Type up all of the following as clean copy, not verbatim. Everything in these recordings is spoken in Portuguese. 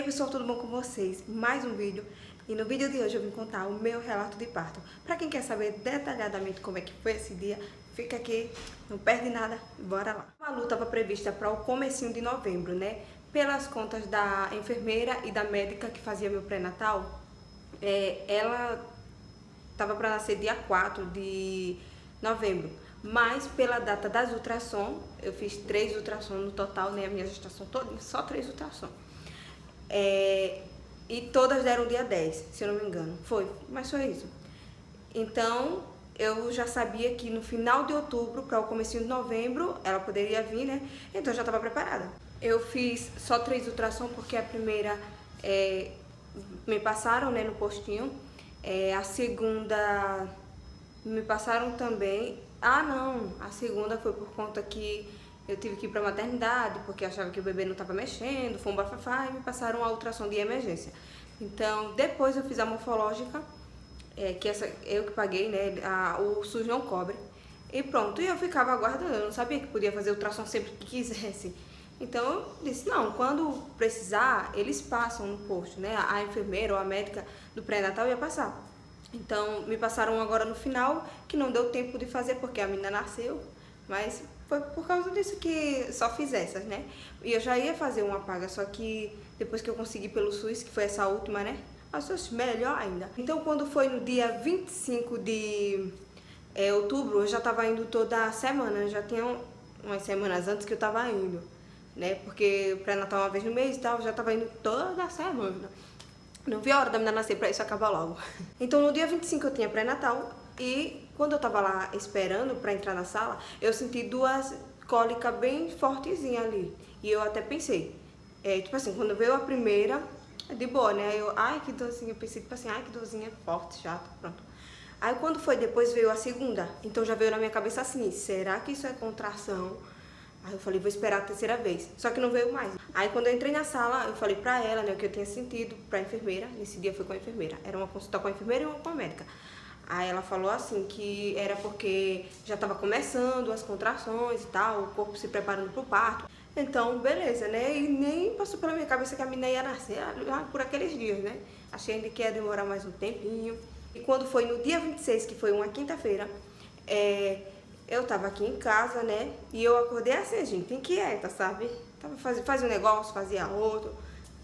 pessoal, tudo bom com vocês? Mais um vídeo. E no vídeo de hoje eu vim contar o meu relato de parto. Pra quem quer saber detalhadamente como é que foi esse dia, fica aqui, não perde nada, bora lá. A luta estava prevista para o comecinho de novembro, né? Pelas contas da enfermeira e da médica que fazia meu pré-natal, ela estava para nascer dia 4 de novembro. Mas pela data das ultrassom, eu fiz 3 ultrassom no total, né? A minha gestação toda, só 3 ultrassom. E todas deram dia 10, se eu não me engano. Mas foi isso. Então, eu já sabia que no final de outubro, para o comecinho de novembro, ela poderia vir, né? Então, eu já estava preparada. Eu fiz só 3 ultrassom, porque a primeira me passaram, né, no postinho. A segunda me passaram também. A segunda foi por conta que eu tive que ir pra maternidade, porque achava que o bebê não estava mexendo, foi um bafafá, e me passaram a ultrassom de emergência. Então, depois eu fiz a morfológica, que essa eu que paguei, né, o SUS não cobre. E pronto, e eu ficava aguardando, eu não sabia que podia fazer ultrassom sempre que quisesse. Então eu disse, não, quando precisar, eles passam no posto, né, a enfermeira ou a médica do pré-natal ia passar. Então, me passaram agora no final, que não deu tempo de fazer, porque a menina nasceu, mas foi por causa disso que só fiz essas, né? E eu já ia fazer uma paga, só que depois que eu consegui pelo SUS, que foi essa última, né? Achei melhor ainda. Então, quando foi no dia 25 de outubro, eu já tava indo toda semana, já tinha umas semanas antes que eu tava indo, né? Porque o pré-natal uma vez no mês e tal, eu já tava indo toda semana. Não vi a hora da menina nascer pra isso acabar logo. Então no dia 25 eu tinha pré-natal e quando eu tava lá esperando pra entrar na sala, eu senti 2 cólicas bem fortezinhas ali. E eu até pensei, tipo assim, quando veio a primeira, de boa, né? Ai que dorzinha, eu pensei tipo assim, ai que dorzinha forte, chata, pronto. Aí quando foi depois veio a segunda, então já veio na minha cabeça assim, será que isso é contração? Aí eu falei, vou esperar a terceira vez. Só que não veio mais. Aí quando eu entrei na sala, eu falei pra ela, né, o que eu tinha sentido, pra enfermeira. Nesse dia foi com a enfermeira. Era uma consulta com a enfermeira e uma com a médica. Aí ela falou assim, que era porque já tava começando as contrações e tal, o corpo se preparando pro parto. Então, beleza, né? E nem passou pela minha cabeça que a menina ia nascer por aqueles dias, né? Achei ainda que ia demorar mais um tempinho. E quando foi no dia 26, que foi uma quinta-feira, eu tava aqui em casa, né? E eu acordei assim, gente, inquieta, sabe? Fazia um negócio, fazia outro,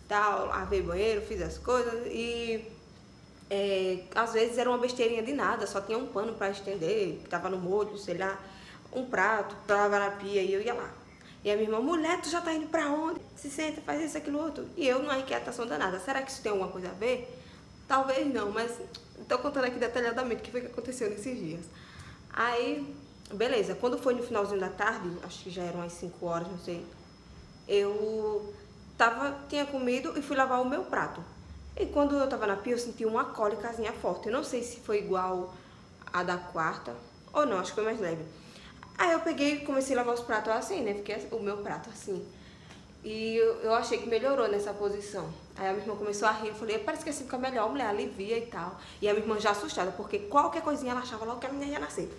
tal, lavei banheiro, fiz as coisas e às vezes era uma besteirinha de nada, só tinha um pano pra estender, que tava no molho, sei lá, um prato pra lavar na pia e eu ia lá. E a minha irmã, mulher, tu já tá indo pra onde? Se senta, faz isso, aquilo, outro. E eu numa inquietação danada. Será que isso tem alguma coisa a ver? Talvez não, mas tô contando aqui detalhadamente o que foi que aconteceu nesses dias. Aí, beleza, quando foi no finalzinho da tarde, acho que já eram umas 5 horas, não sei, eu tinha comido e fui lavar o meu prato. E quando eu tava na pia, eu senti uma cólicazinha forte. Eu não sei se foi igual a da quarta ou não, acho que foi mais leve. Aí eu peguei e comecei a lavar os pratos assim, né? Fiquei o meu prato assim. E eu achei que melhorou nessa posição. Aí a minha irmã começou a rir, eu falei, parece que assim fica melhor, mulher, alivia e tal. E a minha irmã já assustada, porque qualquer coisinha ela achava logo que a menina ia nascer.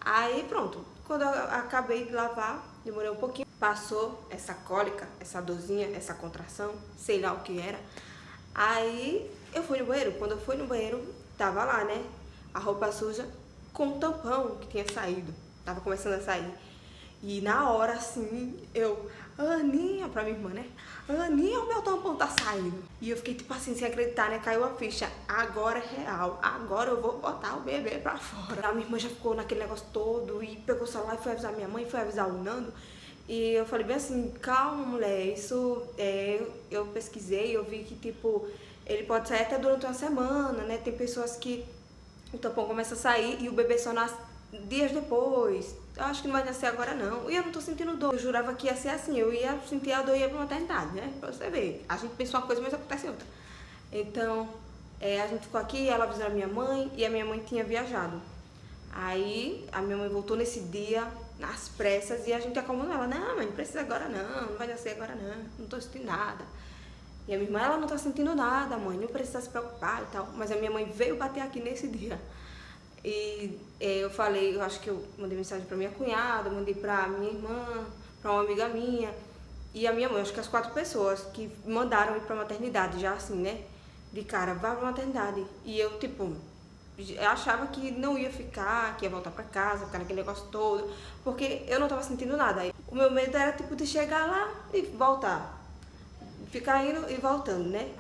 Aí pronto, quando eu acabei de lavar, demorei um pouquinho, passou essa cólica, essa dorzinha, essa contração, sei lá o que era. Aí eu fui no banheiro, quando eu fui no banheiro, tava lá, né, a roupa suja com um tampão que tinha saído, tava começando a sair. E na hora, assim, Aninha, pra minha irmã, né? Aninha, o meu tampão tá saindo. E eu fiquei, tipo assim, sem acreditar, né? Caiu a ficha. Agora é real. Agora eu vou botar o bebê pra fora. A minha irmã já ficou naquele negócio todo e pegou o celular e foi avisar minha mãe, foi avisar o Nando. E eu falei bem assim, calma, mulher, isso eu pesquisei, eu vi que, tipo, ele pode sair até durante uma semana, né? Tem pessoas que o tampão começa a sair e o bebê só nasce dias depois. Eu acho que não vai nascer agora não. E eu não tô sentindo dor. Eu jurava que ia ser assim. Eu ia sentir a dor e ia pra maternidade, né? Pra você ver. A gente pensou uma coisa, mas acontece outra. Então, a gente ficou aqui, ela avisou a minha mãe e a minha mãe tinha viajado. Aí, a minha mãe voltou nesse dia, nas pressas, e a gente acalmou ela. Não, mãe, não precisa agora não vai nascer agora não tô sentindo nada. E a minha irmã, ela não tá sentindo nada, mãe, não precisa se preocupar e tal. Mas a minha mãe veio bater aqui nesse dia. E eu acho que eu mandei mensagem pra minha cunhada, mandei pra minha irmã, pra uma amiga minha. e a minha mãe, acho que as 4 pessoas que mandaram ir pra maternidade, já assim, né? De cara, vá pra maternidade. E eu, tipo, eu achava que não ia ficar, que ia voltar pra casa, ficar naquele negócio todo, porque eu não tava sentindo nada. O meu medo era, tipo, de chegar lá e voltar. Ficar indo e voltando, né?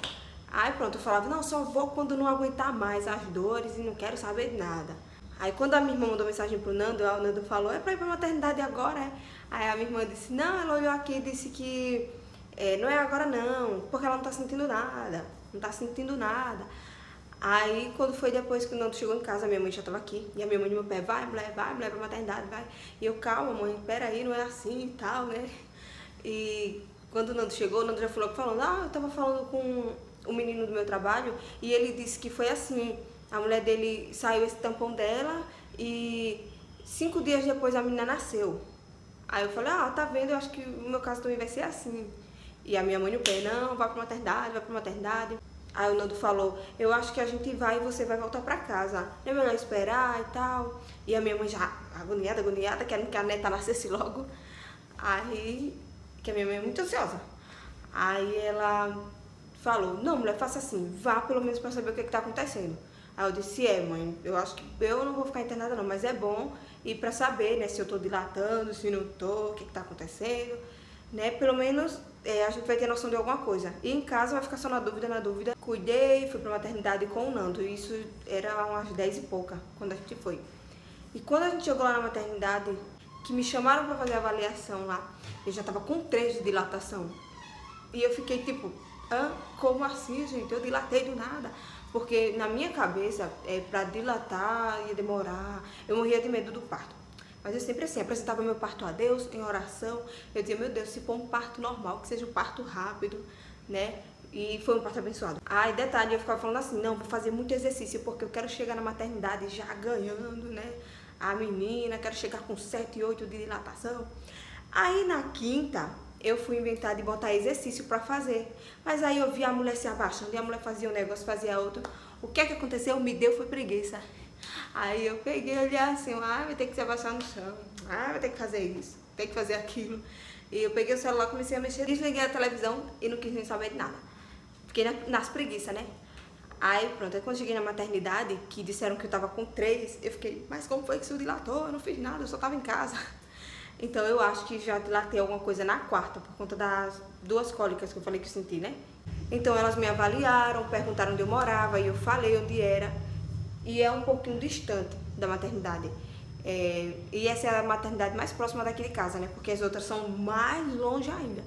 Aí pronto, eu falava, não, só vou quando não aguentar mais as dores e não quero saber de nada. Aí quando a minha irmã mandou mensagem pro Nando, o Nando falou, é pra ir pra maternidade agora, é? Aí a minha irmã disse, não, ela olhou aqui e disse que não é agora não, porque ela não tá sentindo nada, não tá sentindo nada. Aí quando foi depois que o Nando chegou em casa, a minha mãe já tava aqui, e a minha mãe de meu pé, vai, mulher, pra maternidade, vai. E eu, calma mãe, peraí, não é assim e tal, né? E quando o Nando chegou, o Nando já falou falando, eu tava falando com o menino do meu trabalho e ele disse que foi assim, a mulher dele saiu esse tampão dela e 5 dias depois a menina nasceu. Aí eu falei, tá vendo, eu acho que o meu caso também vai ser assim. E a minha mãe no pé, não, vai pra maternidade. Aí o Nando falou, eu acho que a gente vai e você vai voltar pra casa. É melhor esperar e tal. E a minha mãe já agoniada, querendo que a neta nascesse logo. Aí, que a minha mãe é muito ansiosa. Aí ela falou, não, mulher, faça assim, vá pelo menos pra saber o que tá acontecendo. Aí eu disse, mãe, eu acho que eu não vou ficar internada não, mas é bom ir pra saber, né, se eu tô dilatando, se não tô, o que tá acontecendo, né, pelo menos a gente vai ter noção de alguma coisa. E em casa vai ficar só na dúvida. Cuidei, fui pra maternidade com o Nando, e isso era umas 10 e pouca, quando a gente foi. E quando a gente chegou lá na maternidade, que me chamaram pra fazer a avaliação lá, eu já tava com 3 de dilatação. E eu fiquei tipo, como assim, gente? Eu dilatei do nada. Porque na minha cabeça, pra dilatar ia demorar. Eu morria de medo do parto. Mas eu sempre assim, apresentava meu parto a Deus em oração. Eu dizia, meu Deus, se for um parto normal, que seja um parto rápido, né? E foi um parto abençoado. Aí, detalhe, eu ficava falando assim, não, vou fazer muito exercício, porque eu quero chegar na maternidade já ganhando, né? A menina, quero chegar com 7, 8 de dilatação. Aí, na quinta, eu fui inventar de botar exercício pra fazer. Mas aí eu vi a mulher se abaixando, e a mulher fazia um negócio, fazia outro. O que é que aconteceu? Me deu foi preguiça. Aí eu peguei, olhei assim, vai ter que se abaixar no chão. Vai ter que fazer isso, tem que fazer aquilo. E eu peguei o celular, comecei a mexer, desliguei a televisão e não quis nem saber de nada. Fiquei nas preguiças, né? Aí pronto, aí quando cheguei na maternidade, que disseram que eu tava com 3, eu fiquei, mas como foi que isso dilatou? Eu não fiz nada, eu só tava em casa. Então eu acho que já dilatei alguma coisa na quarta, por conta das 2 cólicas que eu falei que eu senti, né? Então elas me avaliaram, perguntaram onde eu morava, e eu falei onde era. E é um pouquinho distante da maternidade. E essa é a maternidade mais próxima daqui de casa, né? Porque as outras são mais longe ainda.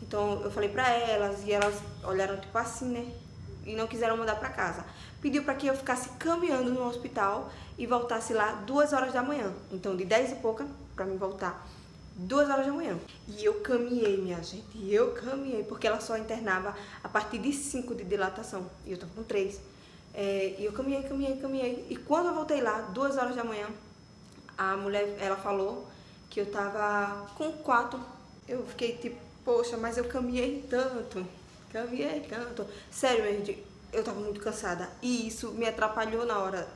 Então eu falei pra elas, e elas olharam tipo assim, né? E não quiseram mandar pra casa. Pediu pra que eu ficasse caminhando no hospital e voltasse lá 2 horas da manhã. Então de 10 e pouca pra mim voltar 2 horas da manhã. E eu caminhei, minha gente. E eu caminhei, porque ela só internava a partir de 5 de dilatação. E eu tava com 3. E eu caminhei. E quando eu voltei lá, 2 horas da manhã, a mulher, ela falou que eu tava com 4. Eu fiquei tipo, poxa, mas eu caminhei tanto. Sério, minha gente, eu tava muito cansada. E isso me atrapalhou na hora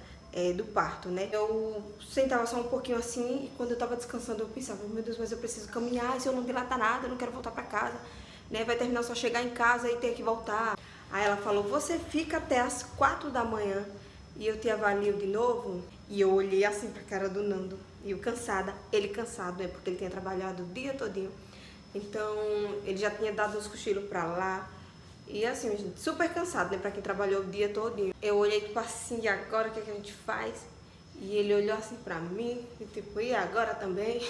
do parto, né? Eu sentava só um pouquinho assim, e quando eu tava descansando eu pensava, meu Deus, mas eu preciso caminhar, e se eu não dilatar nada, eu não quero voltar pra casa, né? Vai terminar só chegar em casa e ter que voltar. Aí ela falou, você fica até as 4 da manhã e eu te avalio de novo. E eu olhei assim pra cara do Nando, e eu cansada, ele cansado, né? Porque ele tinha trabalhado o dia todinho. Então, ele já tinha dado uns cochilos pra lá. E assim, gente, super cansado, né? Pra quem trabalhou o dia todinho. Eu olhei tipo assim, e agora o que a gente faz? E ele olhou assim pra mim, e tipo, e agora também?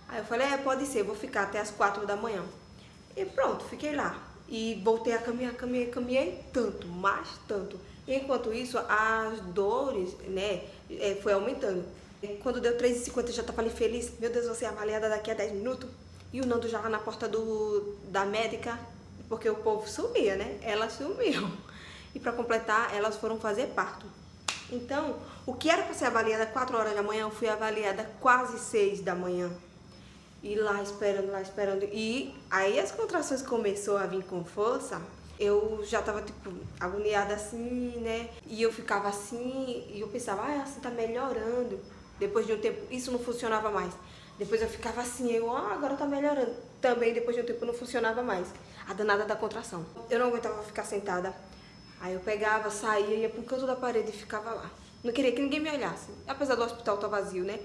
Aí eu falei, pode ser, vou ficar até as 4 da manhã. E pronto, fiquei lá. E voltei a caminhei tanto, mas tanto. E enquanto isso, as dores, né, foi aumentando. E quando deu 3h50, eu já tava ali feliz. Meu Deus, vou ser avaliada daqui a 10 minutos. E o Nando já lá na porta da médica, porque o povo sumia, né? Elas sumiam. E pra completar, elas foram fazer parto. Então, o que era pra ser avaliada 4 horas da manhã, eu fui avaliada quase 6 da manhã. E lá esperando. E aí as contrações começou a vir com força. Eu já tava, tipo, agoniada assim, né? E eu ficava assim, e eu pensava, assim tá melhorando. Depois de um tempo, isso não funcionava mais. Depois eu ficava assim, agora tá melhorando. Também depois de um tempo não funcionava mais. A danada da contração. Eu não aguentava ficar sentada. Aí eu pegava, saía, ia pro canto da parede e ficava lá. Não queria que ninguém me olhasse. Apesar do hospital estar vazio, né?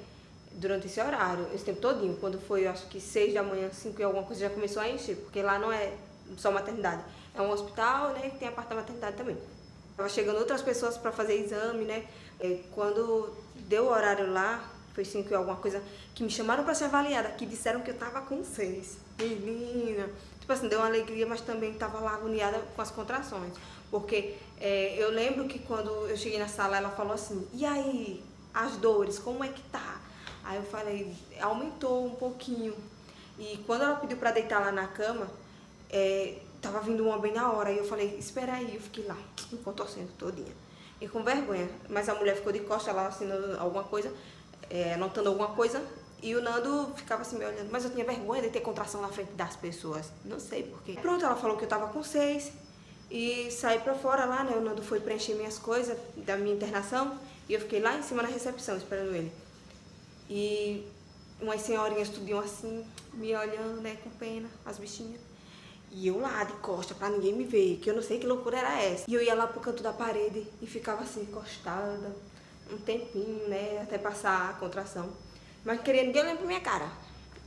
Durante esse horário, esse tempo todinho. Quando foi, eu acho que 6 da manhã, 5 e alguma coisa, já começou a encher. Porque lá não é só maternidade. É um hospital, né? Que tem a parte da maternidade também. Tava chegando outras pessoas para fazer exame, né? Quando deu o horário lá, foi 5 e alguma coisa, que me chamaram para ser avaliada, que disseram que eu tava com 6. Menina, tipo assim, deu uma alegria, mas também tava lá agoniada com as contrações. Porque eu lembro que quando eu cheguei na sala, ela falou assim, e aí, as dores, como é que tá? Aí eu falei, aumentou um pouquinho. E quando ela pediu para deitar lá na cama, tava vindo uma bem na hora, e eu falei, espera aí, eu fiquei lá, me contorcendo todinha. E com vergonha, mas a mulher ficou de costas, ela assinando alguma coisa, anotando alguma coisa, e o Nando ficava assim me olhando, mas eu tinha vergonha de ter contração na frente das pessoas, não sei porquê. Pronto, ela falou que eu tava com 6, e saí pra fora lá, né, o Nando foi preencher minhas coisas da minha internação, e eu fiquei lá em cima na recepção esperando ele. E umas senhorinhas tudiam assim, me olhando, né, com pena, as bichinhas. E eu lá de costa, pra ninguém me ver, que eu não sei que loucura era essa. E eu ia lá pro canto da parede e ficava assim, encostada, um tempinho, né, até passar a contração. Mas não queria ninguém olhando pra minha cara.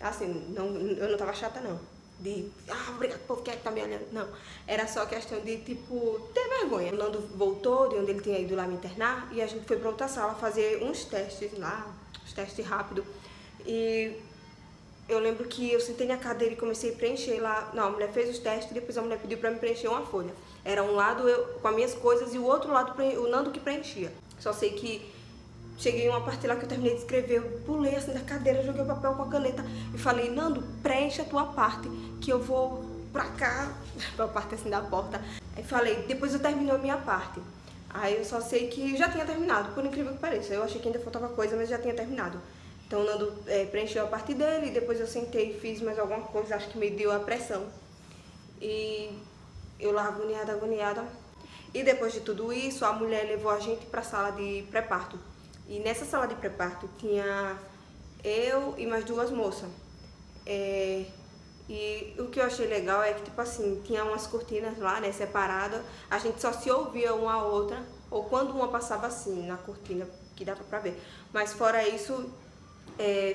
Assim, eu não tava chata não. De, obrigado, povo, quem é que tá me olhando? Não, era só questão de, tipo, ter vergonha. O Nando voltou de onde ele tinha ido lá me internar e a gente foi pra outra sala fazer uns testes lá, uns testes rápidos. E eu lembro que eu sentei na cadeira e comecei a preencher lá. Não, a mulher fez os testes e depois a mulher pediu pra me preencher uma folha. Era um lado eu com as minhas coisas e o outro lado o Nando que preenchia. Só sei que cheguei em uma parte lá que eu terminei de escrever, eu pulei assim da cadeira, joguei o papel com a caneta e falei, Nando, preenche a tua parte, que eu vou pra cá, pra parte assim da porta. Aí falei, depois eu termino a minha parte. Aí eu só sei que já tinha terminado, por incrível que pareça. Eu achei que ainda faltava coisa, mas já tinha terminado. Então o Nando preencheu a parte dele, depois eu sentei e fiz mais alguma coisa, acho que me deu a pressão. E eu lá agoniada, agoniada. E depois de tudo isso, a mulher levou a gente pra sala de pré-parto. E nessa sala de pré-parto tinha eu e mais 2 moças. E o que eu achei legal é que, tipo assim, tinha umas cortinas lá, né, separadas. A gente só se ouvia uma a outra, ou quando uma passava assim, na cortina, que dava pra ver. Mas fora isso,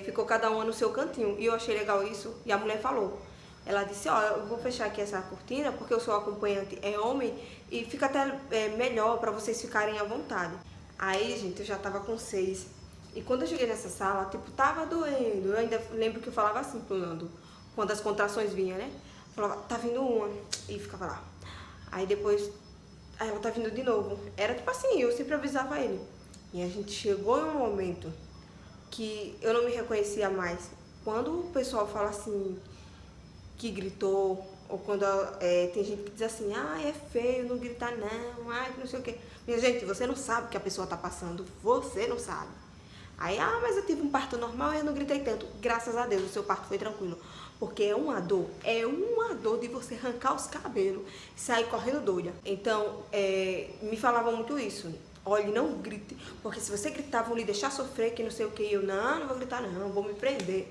ficou cada uma no seu cantinho. E eu achei legal isso, e a mulher falou. Ela disse, eu vou fechar aqui essa cortina, porque o seu acompanhante é homem, e fica até melhor pra vocês ficarem à vontade. Aí, gente, eu já tava com 6. E quando eu cheguei nessa sala, tipo, tava doendo. Eu ainda lembro que eu falava assim pro Nando, quando as contrações vinham, né? Eu falava, tá vindo uma. E ficava lá. Aí depois, ela tá vindo de novo. Era tipo assim, eu sempre avisava ele. E a gente chegou em um momento que eu não me reconhecia mais. Quando o pessoal fala assim, que gritou, ou quando tem gente que diz assim, é feio, não gritar não, que não sei o quê. Minha gente, você não sabe o que a pessoa tá passando, você não sabe. Aí, mas eu tive um parto normal e eu não gritei tanto. Graças a Deus, o seu parto foi tranquilo. Porque é uma dor de você arrancar os cabelos e sair correndo doida. Então, me falavam muito isso. Olha, não grite, porque se você gritar, vão lhe deixar sofrer, que não sei o que. Eu, não vou gritar não, vou me prender.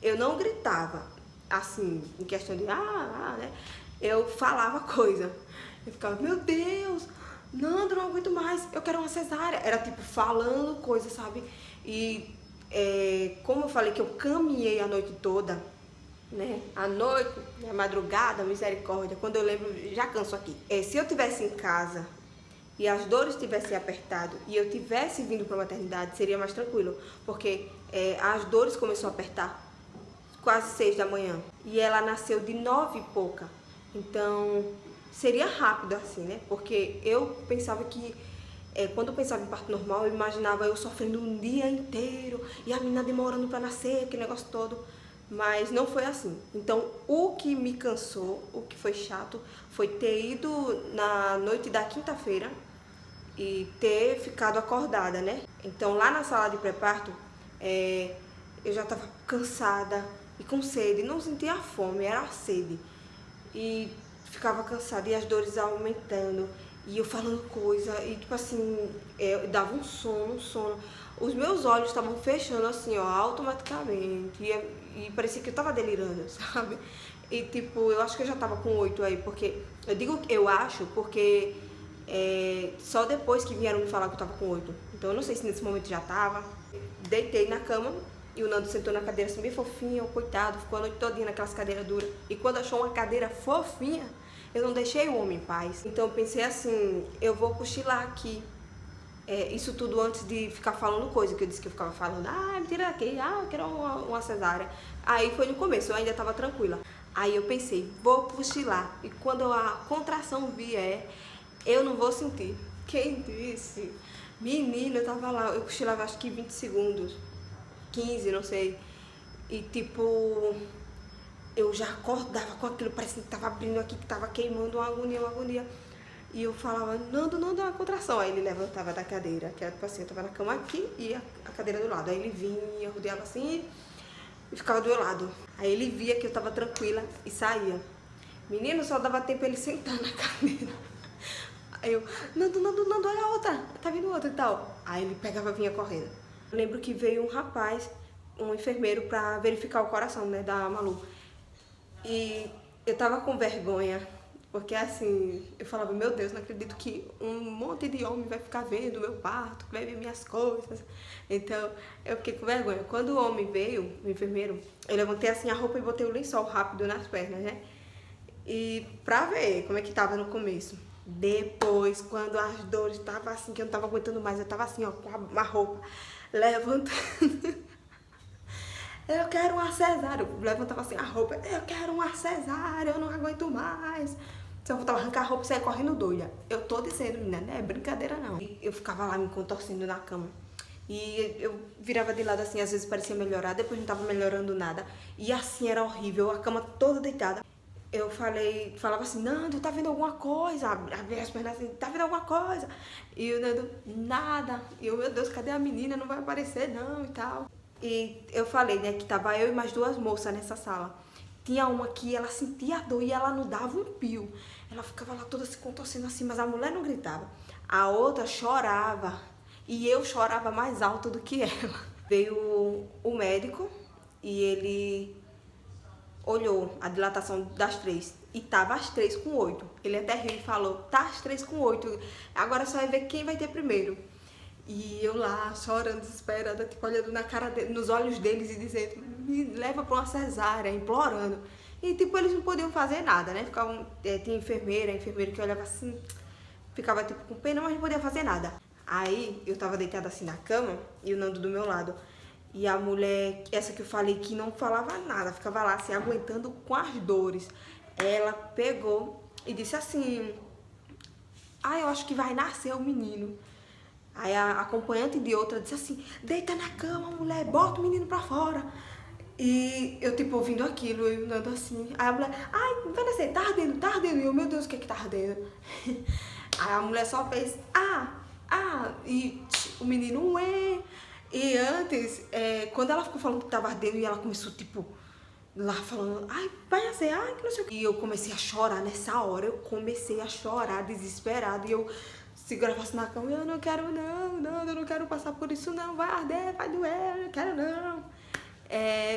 Eu não gritava, assim, em questão de, né? Eu falava coisa. Eu ficava, meu Deus, Nando, não aguento mais, eu quero uma cesárea. Era tipo, falando coisa, sabe? E como eu falei que eu caminhei a noite toda, né? A noite, a madrugada, misericórdia, quando eu lembro, já canso aqui. Se eu tivesse em casa e as dores tivessem apertado e eu tivesse vindo para a maternidade, seria mais tranquilo, porque as dores começaram a apertar quase 6 da manhã e ela nasceu de 9 e pouca, então seria rápido assim, né? Porque eu pensava que quando eu pensava em parto normal, eu imaginava eu sofrendo um dia inteiro e a menina demorando para nascer, aquele negócio todo. Mas não foi assim. Então, o que me cansou, o que foi chato, foi ter ido na noite da quinta-feira e ter ficado acordada, né? Então, lá na sala de pré-parto, eu já estava cansada e com sede. Não sentia fome, era a sede. E ficava cansada e as dores aumentando. E eu falando coisa, e tipo assim, dava um sono. Os meus olhos estavam fechando assim, ó, automaticamente. E parecia que eu tava delirando, sabe? E tipo, eu acho que eu já tava com 8 aí, porque. Eu digo eu acho, porque só depois que vieram me falar que eu tava com 8. Então eu não sei se nesse momento já tava. Deitei na cama e o Nando sentou na cadeira assim, bem fofinho, coitado, ficou a noite todinha naquelas cadeiras duras. E quando achou uma cadeira fofinha, eu não deixei o homem em paz. Então eu pensei assim, eu vou cochilar aqui. Isso tudo antes de ficar falando coisa, que eu disse que eu ficava falando, me tira daqui, eu quero uma cesárea. Aí foi no começo, eu ainda tava tranquila. Aí eu pensei, vou cochilar. E quando a contração vier, eu não vou sentir. Quem disse? Menina, eu tava lá, eu cochilava acho que 20 segundos, 15, não sei. E tipo, eu já acordava com aquilo, parecendo que tava abrindo aqui, que tava queimando uma agonia. E eu falava, Nando, não dá uma contração. Aí ele levantava da cadeira, que era tipo assim, eu tava na cama aqui e a cadeira do lado. Aí ele vinha, rodeava assim e ficava do meu lado. Aí ele via que eu tava tranquila e saía. Menino, só dava tempo ele sentar na cadeira. Aí eu, Nando, olha a outra, tá vindo outra e tal. Aí ele pegava e vinha correndo. Eu lembro que veio um rapaz, um enfermeiro, pra verificar o coração, né, da Malu. E eu tava com vergonha, porque assim, eu falava, meu Deus, não acredito que um monte de homem vai ficar vendo o meu parto, vai ver minhas coisas. Então, eu fiquei com vergonha. Quando o homem veio, o enfermeiro, eu levantei assim a roupa e botei o lençol rápido nas pernas, né? E pra ver como é que tava no começo. Depois, quando as dores estavam assim, que eu não tava aguentando mais, eu tava assim, ó, com a roupa levantando. Eu quero uma cesárea. Eu levantava assim a roupa, eu quero uma cesárea, eu não aguento mais. Se eu voltava a arrancar a roupa e saia correndo doida. Eu tô dizendo, menina, não é brincadeira não. E eu ficava lá me contorcendo na cama. E eu virava de lado assim, às vezes parecia melhorar, depois não tava melhorando nada. E assim era horrível, a cama toda deitada. Eu falava assim, Nando, tá vendo alguma coisa? Abri as pernas assim, tá vendo alguma coisa? E o Nando, nada. E eu, meu Deus, cadê a menina? Não vai aparecer não e tal. E eu falei, né, que tava eu e mais duas moças nessa sala. Tinha uma que ela sentia a dor e ela não dava um pio. Ela ficava lá toda se contorcendo assim, mas a mulher não gritava. A outra chorava e eu chorava mais alto do que ela. Veio o médico e ele olhou a dilatação das 3 e tava as 3 com 8. Ele até riu e falou, tá as 3 com 8, agora só vai ver quem vai ter primeiro. E eu lá, chorando, desesperada, tipo, olhando na cara nos olhos deles e dizendo, me leva pra uma cesárea, implorando. E tipo, eles não podiam fazer nada, né? Ficavam, tinha enfermeira que olhava assim, ficava tipo com pena, mas não podia fazer nada. Aí eu tava deitada assim na cama e o Nando do meu lado. E a mulher, essa que eu falei que não falava nada, ficava lá assim, aguentando com as dores. Ela pegou e disse assim, eu acho que vai nascer o menino. Aí a acompanhante de outra disse assim, deita na cama, mulher, bota o menino pra fora. E eu, tipo, ouvindo aquilo, eu andando assim. Aí a mulher, vai nascer, tá ardendo. E eu, meu Deus, o que é que tá ardendo? Aí a mulher só fez, e o menino, ué. E antes, quando ela ficou falando que tava ardendo e ela começou, tipo, lá falando, vai nascer, que não sei o que. E eu comecei a chorar nessa hora, eu comecei a chorar, desesperada. E eu segurava assim na cama, eu não quero não, eu não quero passar por isso não, vai arder, vai doer, eu não quero não.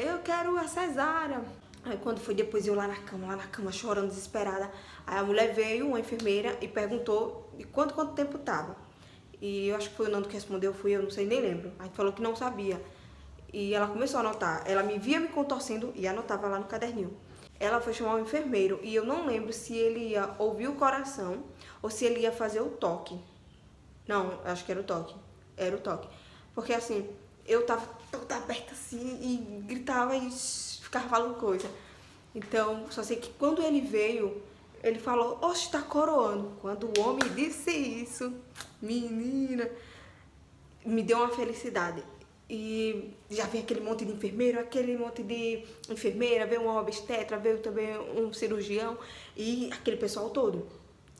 Eu quero a cesárea. Aí quando foi depois eu lá na cama, chorando, desesperada. Aí a mulher veio, uma enfermeira, e perguntou de quanto tempo tava. E eu acho que foi o Nando que respondeu, fui eu, não sei, nem lembro. Aí falou que não sabia. E ela começou a anotar. Ela me via me contorcendo e anotava lá no caderninho. Ela foi chamar o enfermeiro e eu não lembro se ele ia ouvir o coração ou se ele ia fazer o toque. Não, acho que era o toque. Era o toque. Porque assim, eu tava toda aberta assim e gritava e ficava falando coisa. Então, só sei que quando ele veio, ele falou, oxe, tá coroando. Quando o homem disse isso, menina, me deu uma felicidade. E já veio aquele monte de enfermeiro, aquele monte de enfermeira, veio uma obstetra, veio também um cirurgião e aquele pessoal todo.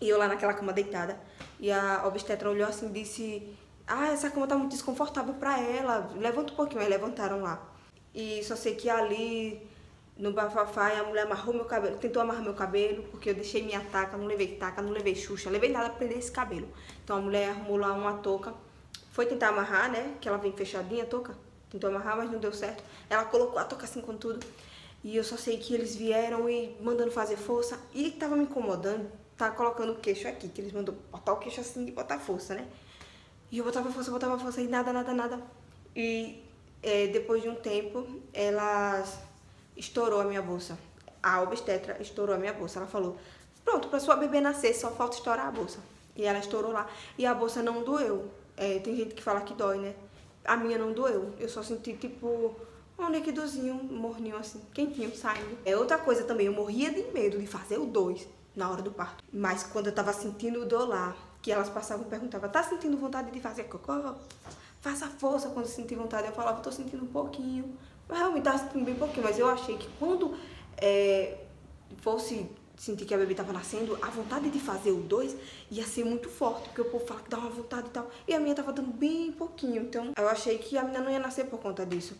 E eu lá naquela cama deitada. E a obstetra olhou assim e disse, essa cama tá muito desconfortável pra ela, levanta um pouquinho. Aí levantaram lá. E só sei que ali no bafafá, e a mulher amarrou meu cabelo, tentou amarrar meu cabelo, porque eu deixei minha taca, não levei Xuxa, não levei nada pra prender esse cabelo. Então a mulher arrumou lá uma touca, foi tentar amarrar, né, que ela vem fechadinha a touca, tentou amarrar, mas não deu certo. Ela colocou a touca assim com tudo, e eu só sei que eles vieram e mandando fazer força, e tava me incomodando, tá colocando o queixo aqui, que eles mandam botar o queixo assim e botar força, né. E eu botava força, e nada. E depois de um tempo, elas estourou a minha bolsa. A obstetra estourou a minha bolsa. Ela falou, pronto, pra sua bebê nascer, só falta estourar a bolsa. E ela estourou lá. E a bolsa não doeu. Tem gente que fala que dói, né? A minha não doeu. Eu só senti, tipo, um liquidozinho, morninho assim, quentinho, saindo. Outra coisa também, eu morria de medo de fazer o 2 na hora do parto. Mas quando eu tava sentindo dor lá, que elas passavam e perguntavam, tá sentindo vontade de fazer cocô? Faça força quando sentir vontade. Eu falava, tô sentindo um pouquinho. Mas realmente tava sentindo bem pouquinho. Mas eu achei que quando fosse sentir que a bebê tava nascendo, a vontade de fazer o 2 ia ser muito forte. Porque o povo fala que dá uma vontade e tal. E a minha tava dando bem pouquinho. Então eu achei que a menina não ia nascer por conta disso.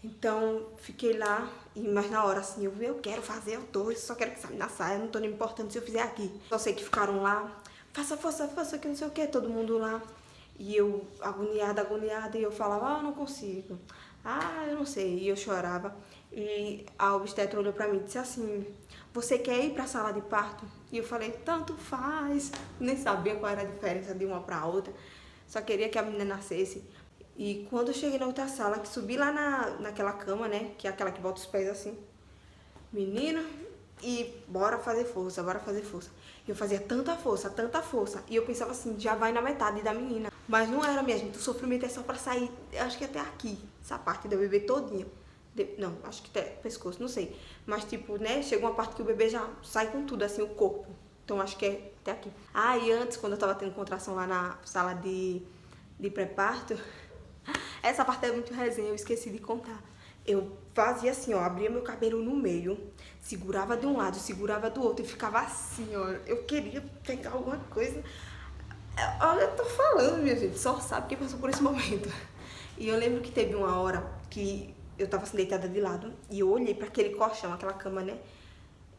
Então fiquei lá. Mas na hora assim, eu quero fazer o 2. Só quero que essa menina saia. Não tô nem me importando se eu fizer aqui. Só sei que ficaram lá. Faça força, que não sei o que. Todo mundo lá. E eu agoniada, e eu falava, eu não consigo, eu não sei, e eu chorava. E a obstetra olhou pra mim e disse assim, você quer ir pra sala de parto? E eu falei, tanto faz, nem sabia qual era a diferença de uma pra outra, só queria que a menina nascesse. E quando eu cheguei na outra sala, que subi lá naquela cama, né, que é aquela que bota os pés assim, menina, e bora fazer força. Eu fazia tanta força, e eu pensava assim, já vai na metade da menina. Mas não era, minha gente, o sofrimento é só pra sair, acho que até aqui, essa parte do bebê todinha. Não, acho que até pescoço, não sei. Mas tipo, né, chega uma parte que o bebê já sai com tudo, assim, o corpo. Então acho que é até aqui. E antes, quando eu tava tendo contração lá na sala de pré-parto, essa parte é muito resenha, eu esqueci de contar. Eu fazia assim, ó, abria meu cabelo no meio, segurava de um lado, segurava do outro e ficava assim, ó. Eu queria pegar alguma coisa. Olha, eu tô falando, minha gente, só sabe quem passou por esse momento. E eu lembro que teve uma hora que eu tava assim, deitada de lado, e eu olhei pra aquele colchão, aquela cama, né,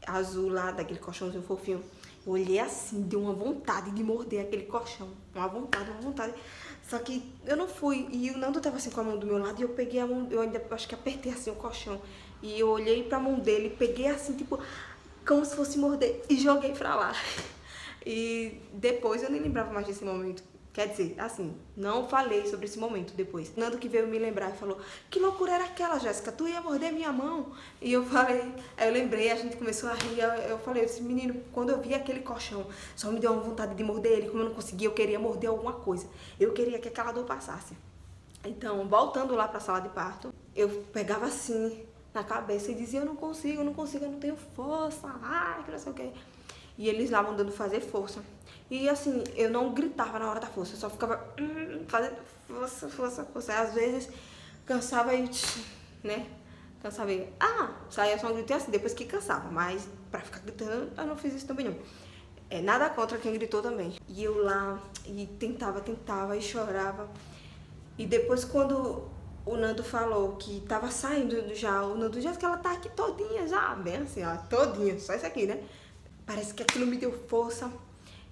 azul lá, daquele colchãozinho fofinho. Eu olhei assim, deu uma vontade de morder aquele colchão, uma vontade. Só que eu não fui, e o Nando tava assim com a mão do meu lado, e eu peguei a mão, eu ainda acho que apertei assim o colchão. E eu olhei pra mão dele, peguei assim, tipo, como se fosse morder, e joguei pra lá. E depois eu nem lembrava mais desse momento. Quer dizer, assim, não falei sobre esse momento depois. Nando que veio me lembrar e falou, que loucura era aquela, Jéssica? Tu ia morder minha mão? E eu falei, aí eu lembrei, a gente começou a rir, eu falei, esse menino, quando eu vi aquele colchão, só me deu uma vontade de morder ele, como eu não conseguia, eu queria morder alguma coisa. Eu queria que aquela dor passasse. Então, voltando lá pra sala de parto, eu pegava assim, na cabeça e dizia, eu não consigo, eu não tenho força, que não sei o que. E eles lá mandando fazer força. E assim, eu não gritava na hora da força, eu só ficava fazendo força. Às vezes cansava e, né? Cansava e, saía só um grito assim, depois que cansava. Mas pra ficar gritando, eu não fiz isso também não. Nada contra quem gritou também. E eu lá, e tentava e chorava. E depois quando o Nando falou que tava saindo já, o Nando já que ela tá aqui todinha já, bem assim, ó, todinha, só isso aqui, né? Parece que aquilo me deu força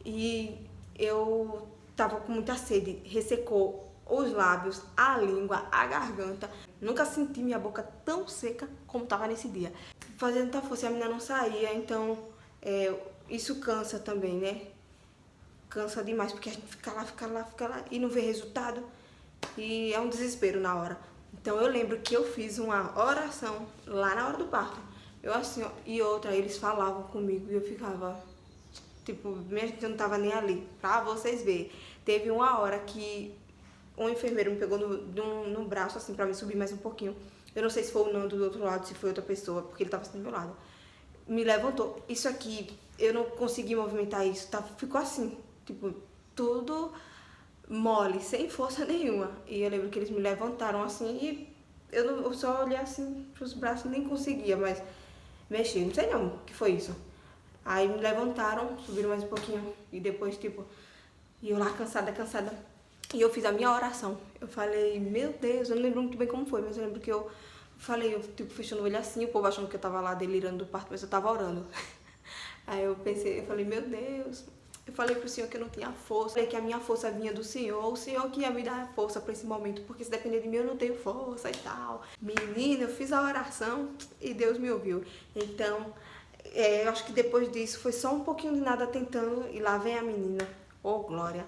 e eu tava com muita sede, ressecou os lábios, a língua, a garganta. Nunca senti minha boca tão seca como tava nesse dia. Fazendo tanta força, a menina não saía, então isso cansa também, né? Cansa demais, porque a gente fica lá e não vê resultado. E é um desespero na hora. Então eu lembro que eu fiz uma oração lá na hora do parto. Eu assim, ó, e outra, eles falavam comigo e eu ficava, tipo, minha gente não tava nem ali, pra vocês verem. Teve uma hora que um enfermeiro me pegou no braço, assim, pra me subir mais um pouquinho. Eu não sei se foi o Nando do outro lado, se foi outra pessoa, porque ele tava assim do meu lado. Me levantou. Isso aqui, eu não consegui movimentar isso, ficou assim, tipo, tudo mole, sem força nenhuma. E eu lembro que eles me levantaram assim e eu só olhei assim pros braços, nem conseguia, mas mexi, não sei não o que foi isso. Aí me levantaram, subiram mais um pouquinho e depois, tipo, e eu lá cansada. E eu fiz a minha oração. Eu falei, meu Deus, eu não lembro muito bem como foi, mas eu lembro que eu falei, eu tipo, fechando o olho assim, o povo achando que eu tava lá delirando do parto, mas eu tava orando. Aí eu pensei, eu falei, meu Deus. Eu falei pro Senhor que eu não tinha força, falei que a minha força vinha do Senhor, o Senhor que ia me dar força pra esse momento, porque se depender de mim eu não tenho força e tal. Menina, eu fiz a oração e Deus me ouviu. Então, eu acho que depois disso foi só um pouquinho de nada tentando e lá vem a menina. Oh, glória.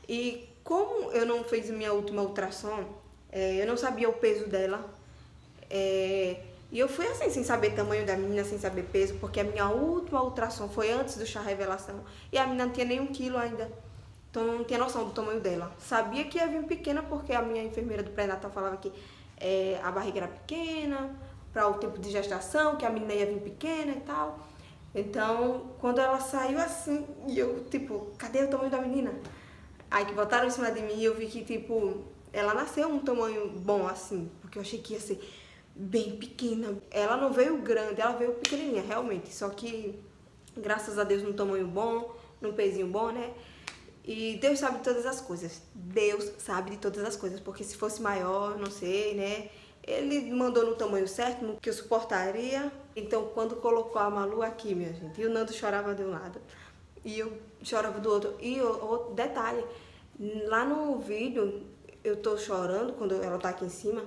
E como eu não fiz minha última ultrassom, eu não sabia o peso dela. E eu fui assim, sem saber tamanho da menina, sem saber peso, porque a minha última ultrassom foi antes do chá revelação. E a menina não tinha nem 1 quilo ainda. Então não tinha noção do tamanho dela. Sabia que ia vir pequena porque a minha enfermeira do pré-natal falava que a barriga era pequena, para o tempo de gestação, que a menina ia vir pequena e tal. Então, quando ela saiu assim, e eu, tipo, cadê o tamanho da menina? Aí que botaram em cima de mim e eu vi que, tipo, ela nasceu um tamanho bom assim, porque eu achei que ia ser bem pequena. Ela não veio grande, ela veio pequenininha, realmente. Só que, graças a Deus, num tamanho bom, num pezinho bom, né? E Deus sabe de todas as coisas. Deus sabe de todas as coisas, porque se fosse maior, não sei, né? Ele mandou no tamanho certo, no que eu suportaria. Então, quando colocou a Malu aqui, minha gente, e o Nando chorava de um lado e eu chorava do outro. E outro detalhe, lá no vídeo, eu tô chorando quando ela tá aqui em cima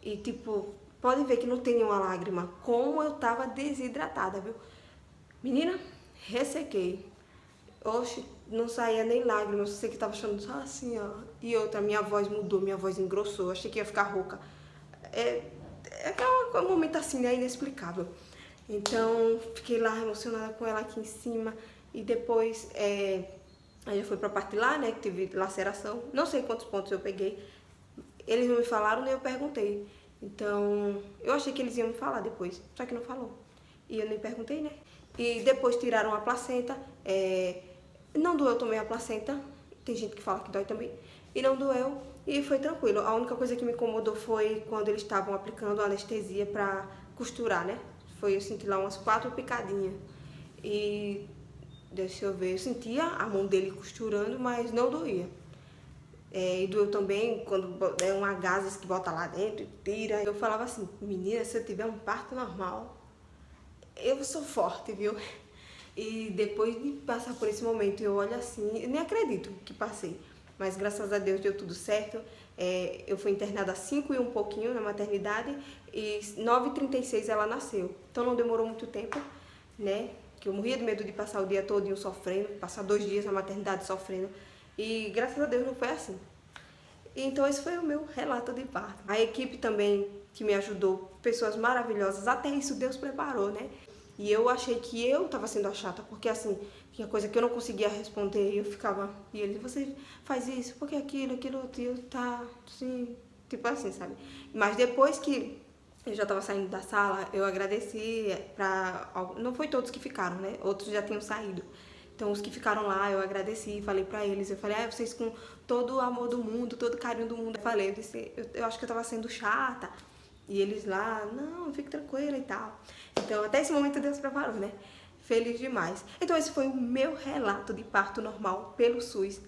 e, tipo, pode ver que não tem nenhuma lágrima. Como eu tava desidratada, viu? Menina, ressequei. Oxe, não saía nem lágrimas, eu sei que tava chorando só assim, ó. E outra, minha voz mudou, minha voz engrossou, achei que ia ficar rouca. É um momento assim, né, inexplicável. Então, fiquei lá emocionada com ela aqui em cima. E depois, aí eu fui pra parte lá, né, que teve laceração. Não sei quantos pontos eu peguei. Eles não me falaram, nem eu perguntei. Então, eu achei que eles iam me falar depois, só que não falou. E eu nem perguntei, né. E depois tiraram a placenta. Não doeu também a placenta. Tem gente que fala que dói também. E não doeu. E foi tranquilo. A única coisa que me incomodou foi quando eles estavam aplicando anestesia pra costurar, né? Eu senti lá umas 4 picadinhas. E deixa eu ver, eu sentia a mão dele costurando, mas não doía. E doeu também quando é uma gases que bota lá dentro e tira. Eu falava assim, menina, se eu tiver um parto normal, eu sou forte, viu? E depois de passar por esse momento, eu olho assim, eu nem acredito que passei. Mas graças a Deus deu tudo certo. Eu fui internada 5 e um pouquinho na maternidade e 9h36 ela nasceu. Então não demorou muito tempo, né? Que eu morria de medo de passar o dia todinho sofrendo, passar 2 dias na maternidade sofrendo. E graças a Deus não foi assim. Então esse foi o meu relato de parto. A equipe também que me ajudou, pessoas maravilhosas, até isso Deus preparou, né? E eu achei que eu tava sendo a chata, porque assim, tinha coisa que eu não conseguia responder e eu ficava... E ele, você faz isso, porque aquilo, outro, e eu tá, assim, tipo assim, sabe? Mas depois que eu já tava saindo da sala, eu agradeci pra... Não foi todos que ficaram, né? Outros já tinham saído. Então, os que ficaram lá, eu agradeci, falei pra eles, eu falei, vocês com todo o amor do mundo, todo o carinho do mundo. Eu disse, eu acho que eu tava sendo chata. E eles lá, não, fique tranquila e tal. Então, até esse momento Deus preparou, né? Feliz demais. Então, esse foi o meu relato de parto normal pelo SUS.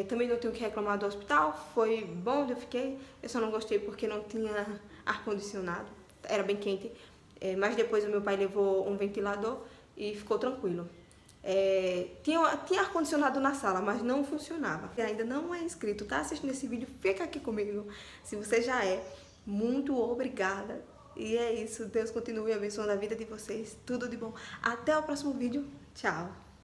Também não tenho que reclamar do hospital, foi bom onde eu fiquei. Eu só não gostei porque não tinha ar-condicionado, era bem quente. Mas depois o meu pai levou um ventilador e ficou tranquilo. Tinha ar-condicionado na sala, mas não funcionava. Se ainda não é inscrito, tá assistindo esse vídeo, fica aqui comigo. Se você já é, muito obrigada. E é isso, Deus continue abençoando a vida de vocês. Tudo de bom. Até o próximo vídeo. Tchau.